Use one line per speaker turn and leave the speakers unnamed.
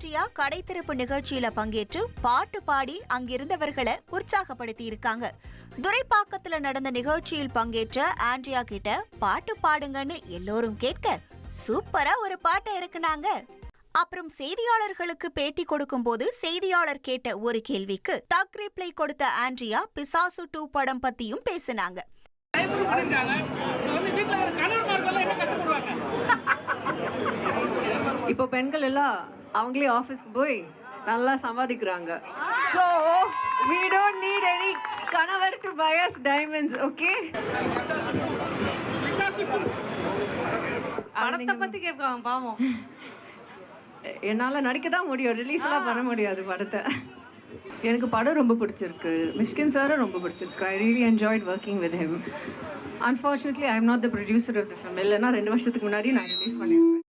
Andrea கடை திறப்பு நிகழ்ச்சியில பங்கேற்று பாட்டு பாடி அங்கிருந்தவர்களை உற்சாகப்படுத்தி இருக்காங்க. துரைப்பாக்கத்துல நடந்த நிகழ்ச்சியில் பங்கேற்ற ஆண்ட்ரியா கிட்ட பாட்டு பாடுங்கன்னு எல்லோரும் கேட்க சூப்பரா ஒரு பாட்டை இருக்குனாங்க. அப்புறம் செய்தியாளர்களுக்கு பேட்டி கொடுக்கும் போது செய்தியாளர் கேட்ட ஒரு கேள்விக்கு தக் ரிப்ளை கொடுத்த ஆண்ட்ரியா பிசாசு 2 படம் பத்தியும் பேசினாங்க.
இப்போ பெண்கள் எல்லாம் அவங்களே ஆஃபீஸ்க்கு போய் நல்லா சம்பாதிக்கிறாங்க. So we don't need any கணவர் to buy us diamonds, okay? படத்தை பத்தி கேட்பாங்க பாவம். என்னால் நடிக்க தான் முடியும், ரிலீஸ்லாம் பண்ண முடியாது படத்தை. எனக்கு படம் ரொம்ப பிடிச்சிருக்கு, மிஷ்கின் சாரும் ரொம்ப பிடிச்சிருக்கு. I really enjoyed working with him. Unfortunately I am not the producer of the film. இல்லைன்னா 2 வருஷத்துக்கு முன்னாடி நான் ரிலீஸ் பண்ணியிருப்பேன்.